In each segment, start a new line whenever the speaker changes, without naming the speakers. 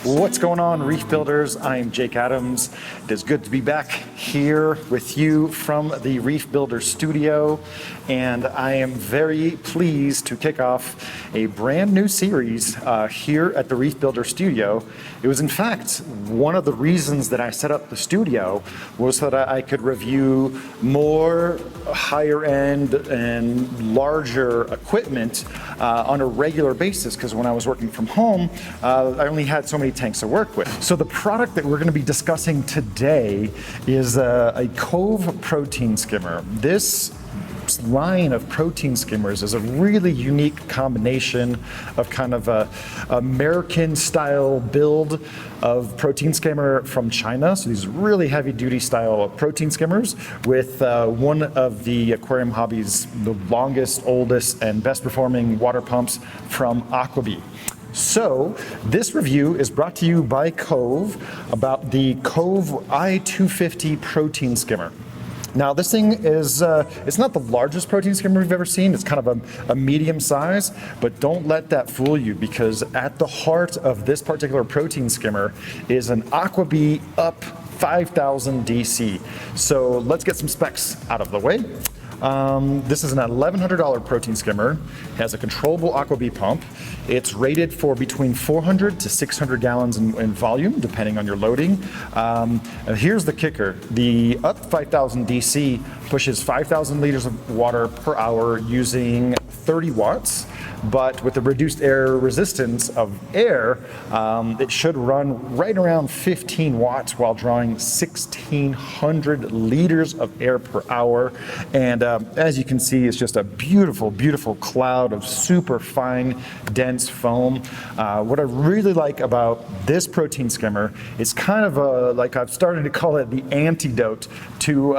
What's going on, Reef Builders? I'm Jake Adams. It is good to be back here with you from the Reef Builder studio, and I am very pleased to kick off a brand new series here at the Reef Builder studio. It was in fact one of the reasons that I set up the studio was so that I could review more higher end and larger equipment on a regular basis, because when I was working from home, I only had so many tanks to work with. So the product that we're going to be discussing today is a Cove protein skimmer. This line of protein skimmers is a really unique combination of kind of a American style build of protein skimmer from China. So these really heavy duty style protein skimmers with one of the aquarium hobby's the longest, oldest, and best performing water pumps from Aquabee. So this review is brought to you by Cove about the Cove I-250 protein skimmer. Now this thing is, it's not the largest protein skimmer we've ever seen. It's kind of a medium size, but don't let that fool you, because at the heart of this particular protein skimmer is an Aquabee Up 5000 DC. So let's get some specs out of the way. This is an $1,100 protein skimmer. It has a controllable Aquabee pump. It's rated for between 400 to 600 gallons in volume, depending on your loading. Here's the kicker. The Up 5000 DC pushes 5,000 liters of water per hour using 30 watts. But with the reduced air resistance of air, it should run right around 15 watts while drawing 1,600 liters of air per hour. And as you can see, it's just a beautiful, beautiful cloud of super fine, dense foam. What I really like about this protein skimmer is kind of like I've started to call it the antidote to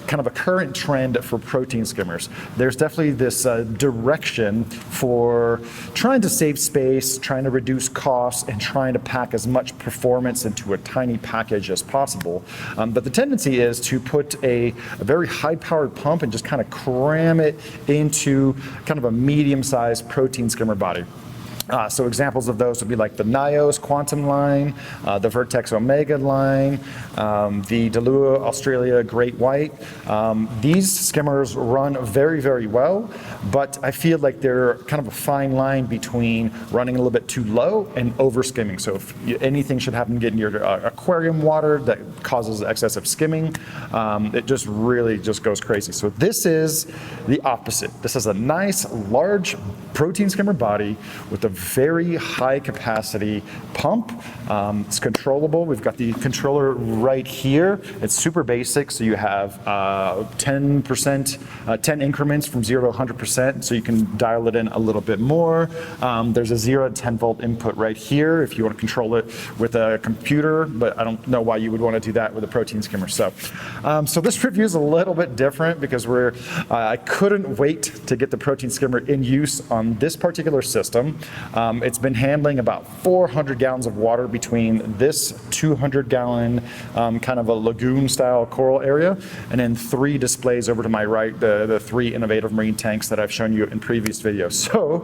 kind of a current trend for protein skimmers. There's definitely this direction for trying to save space, trying to reduce costs, and trying to pack as much performance into a tiny package as possible. But the tendency is to put a very high-powered pump and just kind of cram it into kind of a medium-sized protein skimmer body. So examples of those would be like the Nios Quantum line, the Vertex Omega line, the Delua Australia Great White. These skimmers run very, very well, but I feel like they're kind of a fine line between running a little bit too low and over skimming. So if anything should happen to get in your aquarium water that causes excessive skimming, it just really just goes crazy. So this is the opposite. This is a nice, large protein skimmer body with a very high capacity pump. It's controllable. We've got the controller right here. It's super basic. So you have 10%, 10 increments from 0 to 100%. So you can dial it in a little bit more. There's a 0 to 10 volt input right here if you want to control it with a computer, but I don't know why you would want to do that with a protein skimmer. So this review is a little bit different because I couldn't wait to get the protein skimmer in use on this particular system. It's been handling about 400 gallons of water between this 200 gallon kind of a lagoon style coral area, and then 3 displays over to my right, the 3 innovative marine tanks that I've shown you in previous videos. So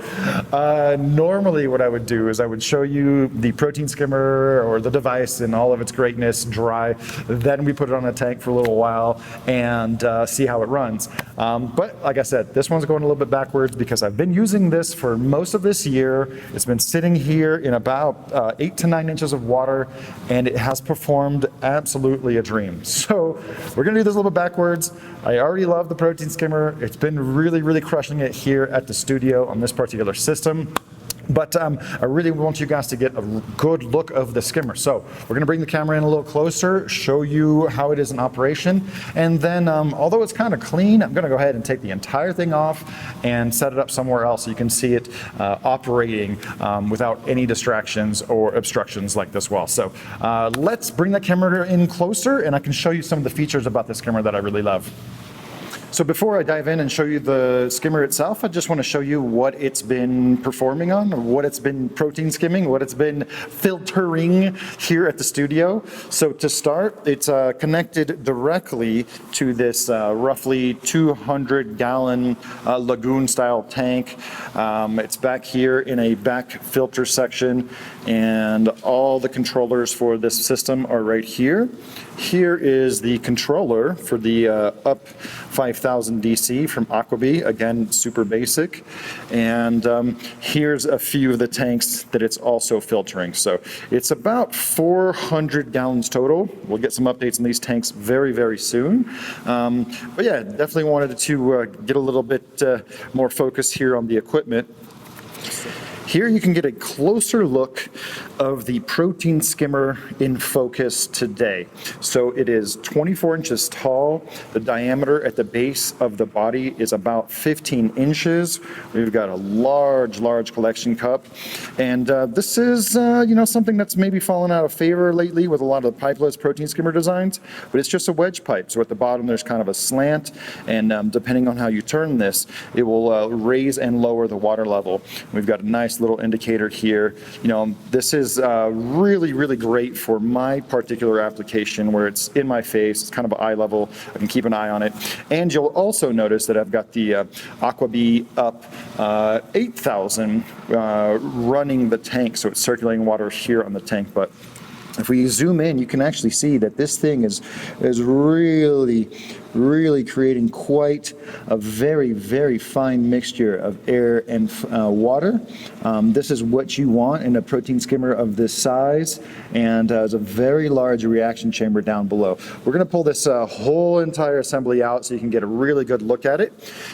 normally what I would do is I would show you the protein skimmer or the device in all of its greatness dry, then we put it on a tank for a little while and see how it runs. But like I said, this one's going a little bit backwards because I've been using this for most of this year. here. It's been sitting here in about 8 to 9 inches of water, and it has performed absolutely a dream. So we're gonna do this a little bit backwards. I already love the protein skimmer. It's been really, really crushing it here at the studio on this particular system. But I really want you guys to get a good look of the skimmer. So we're gonna bring the camera in a little closer, show you how it is in operation. And then, although it's kind of clean, I'm gonna go ahead and take the entire thing off and set it up somewhere else so you can see it operating without any distractions or obstructions like this well. So let's bring the camera in closer and I can show you some of the features about the skimmer that I really love. So before I dive in and show you the skimmer itself, I just want to show you what it's been performing on, or what it's been protein skimming, what it's been filtering here at the studio. So to start, it's connected directly to this roughly 200-gallon lagoon-style tank. It's back here in a back filter section, and all the controllers for this system are right here. Here is the controller for the up 5000 DC from Aquabee, again, super basic. And here's a few of the tanks that it's also filtering. So it's about 400 gallons total. We'll get some updates on these tanks very, very soon. But yeah, definitely wanted to get a little bit more focus here on the equipment. Here you can get a closer look of the protein skimmer in focus today. So it is 24 inches tall. The diameter at the base of the body is about 15 inches. We've got a large, large collection cup. And this is, something that's maybe fallen out of favor lately with a lot of the pipeless protein skimmer designs, but it's just a wedge pipe. So at the bottom, there's kind of a slant. And depending on how you turn this, it will raise and lower the water level. We've got a nice little indicator here. This is really, really great for my particular application where it's in my face, it's kind of eye level, I can keep an eye on it. And you'll also notice that I've got the Aquabee up 8000 running the tank, so it's circulating water here on the tank. But if we zoom in, you can actually see that this thing is really creating quite a very, very fine mixture of air and water. This is what you want in a protein skimmer of this size, and there's a very large reaction chamber down below. We're going to pull this whole entire assembly out so you can get a really good look at it.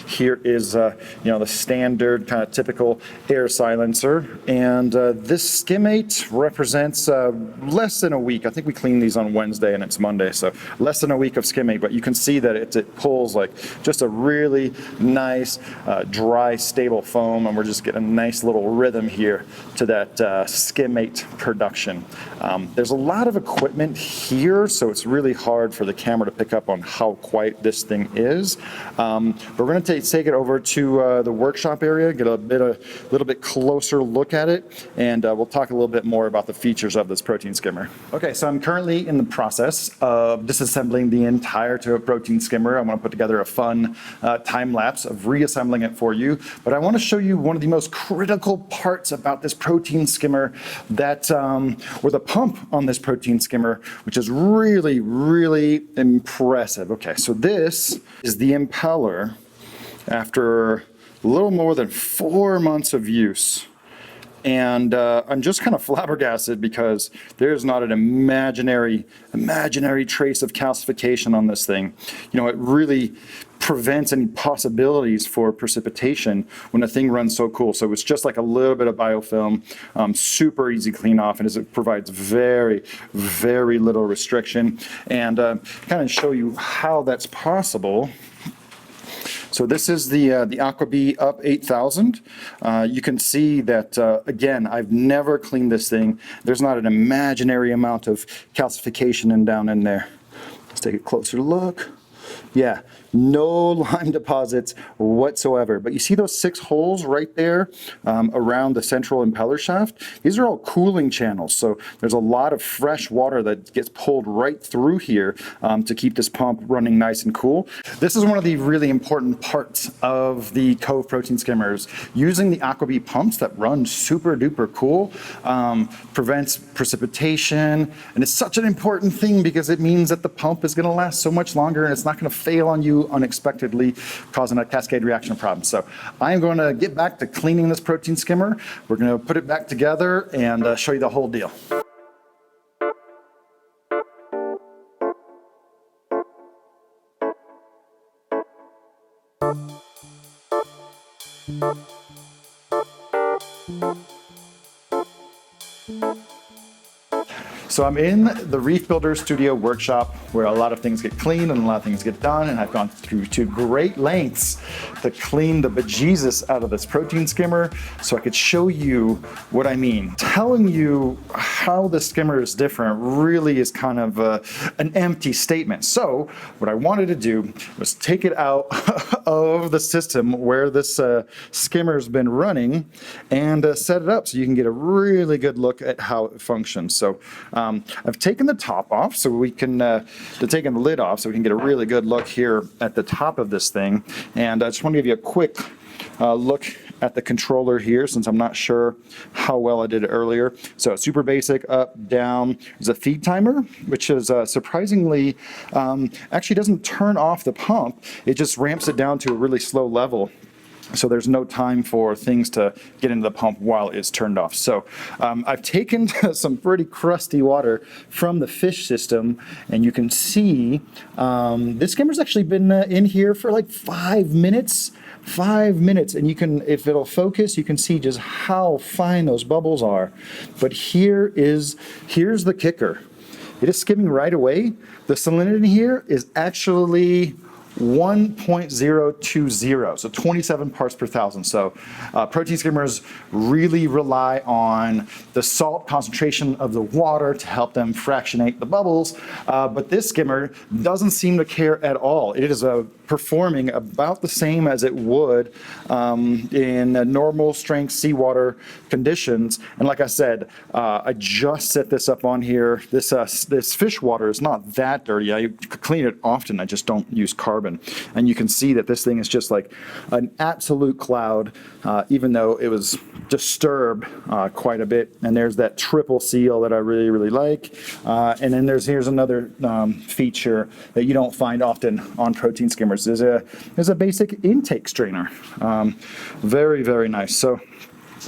Here is the standard kind of typical air silencer, and this skimmate represents less than a week. I think we cleaned these on Wednesday and it's Monday, so less than a week of skimmate, but you can see that it pulls like just a really nice dry stable foam, and we're just getting a nice little rhythm here to that skimmate production. There's a lot of equipment here, so it's really hard for the camera to pick up on how quiet this thing is. But we're going to take it over to the workshop area, get a little bit closer look at it, and we'll talk a little bit more about the features of this protein skimmer. Okay, so I'm currently in the process of disassembling the entire protein skimmer. I'm going to put together a fun time lapse of reassembling it for you, but I want to show you one of the most critical parts about this protein skimmer or the pump on this protein skimmer, which is really, really impressive. Okay, so this is the impeller after a little more than 4 months of use. And I'm just kind of flabbergasted because there's not an imaginary trace of calcification on this thing. It really prevents any possibilities for precipitation when a thing runs so cool. So it's just like a little bit of biofilm, super easy clean off, and it provides very, very little restriction. And kind of show you how that's possible. So this is the Aquabee Up 8000. You can see that, again, I've never cleaned this thing. There's not an imaginary amount of calcification down in there. Let's take a closer look. Yeah, no lime deposits whatsoever. But you see those 6 holes right there around the central impeller shaft? These are all cooling channels. So there's a lot of fresh water that gets pulled right through here to keep this pump running nice and cool. This is one of the really important parts of the Cove protein skimmers. Using the Aquabee pumps that run super duper cool prevents precipitation. And it's such an important thing because it means that the pump is going to last so much longer and it's not going to fail on you you unexpectedly, causing a cascade reaction problem. So I'm going to get back to cleaning this protein skimmer. We're going to put it back together and show you the whole deal. So I'm in the Reef Builder Studio workshop where a lot of things get cleaned and a lot of things get done, and I've gone through to great lengths to clean the bejesus out of this protein skimmer so I could show you what I mean. Telling you how the skimmer is different really is kind of an empty statement. So what I wanted to do was take it out of the system where this skimmer's been running and set it up so you can get a really good look at how it functions. So I've taken the top off so we can, taken the lid off so we can get a really good look here at the top of this thing. And I just want to give you a quick look at the controller here, since I'm not sure how well I did it earlier. So it's super basic, up, down. There's a feed timer, which is surprisingly, actually doesn't turn off the pump. It just ramps it down to a really slow level. So there's no time for things to get into the pump while it's turned off. So I've taken some pretty crusty water from the fish system, and you can see this skimmer's actually been in here for like 5 minutes. 5 minutes, and you can, if it'll focus, you can see just how fine those bubbles are. But here's the kicker. It is skimming right away. The salinity here is actually 1.020, so 27 parts per thousand. So protein skimmers really rely on the salt concentration of the water to help them fractionate the bubbles, but this skimmer doesn't seem to care at all. It is performing about the same as it would in normal strength seawater conditions. And like I said, I just set this up on here. This fish water is not that dirty. I clean it often. I just don't use carbon. And you can see that this thing is just like an absolute cloud, even though it was disturbed quite a bit. And there's that triple seal that I really, really like. And then here's another feature that you don't find often on protein skimmers. There's a basic intake strainer. Very, very nice. So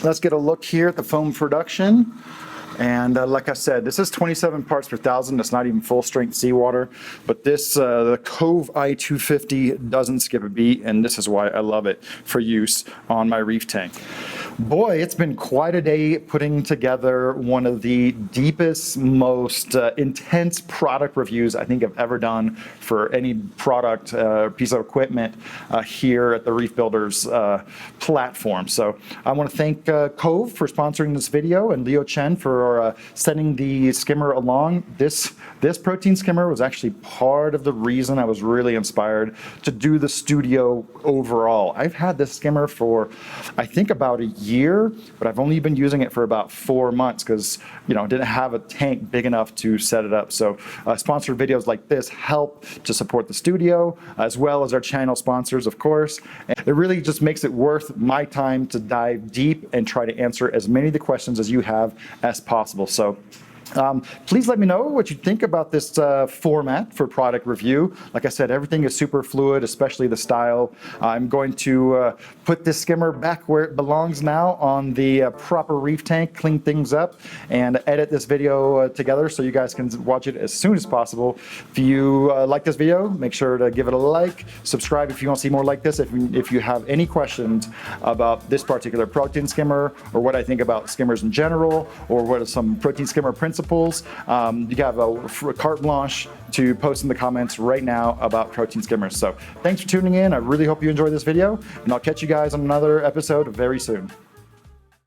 let's get a look here at the foam production. And like I said, this is 27 parts per thousand. It's not even full strength seawater, but this, the Cove I-250 doesn't skip a beat, and this is why I love it for use on my reef tank. Boy, it's been quite a day putting together one of the deepest, most intense product reviews I think I've ever done for any product, piece of equipment here at the Reef Builders platform. So I want to thank Cove for sponsoring this video, and Leo Chen for sending the skimmer along. This protein skimmer was actually part of the reason I was really inspired to do the studio overall. I've had this skimmer for, I think, about a year, but I've only been using it for about 4 months because, you know, didn't have a tank big enough to set it up. So sponsored videos like this help to support the studio, as well as our channel sponsors, of course. And it really just makes it worth my time to dive deep and try to answer as many of the questions as you have as possible. So please let me know what you think about this format for product review. Like I said, everything is super fluid, especially the style. I'm going to put this skimmer back where it belongs now on the proper reef tank, clean things up, and edit this video together so you guys can watch it as soon as possible. If you like this video, make sure to give it a like, subscribe if you want to see more like this. If you have any questions about this particular protein skimmer, or what I think about skimmers in general, or what are some protein skimmer principles, you have a carte blanche to post in the comments right now about protein skimmers. So thanks for tuning in. I really hope you enjoyed this video, and I'll catch you guys on another episode very soon.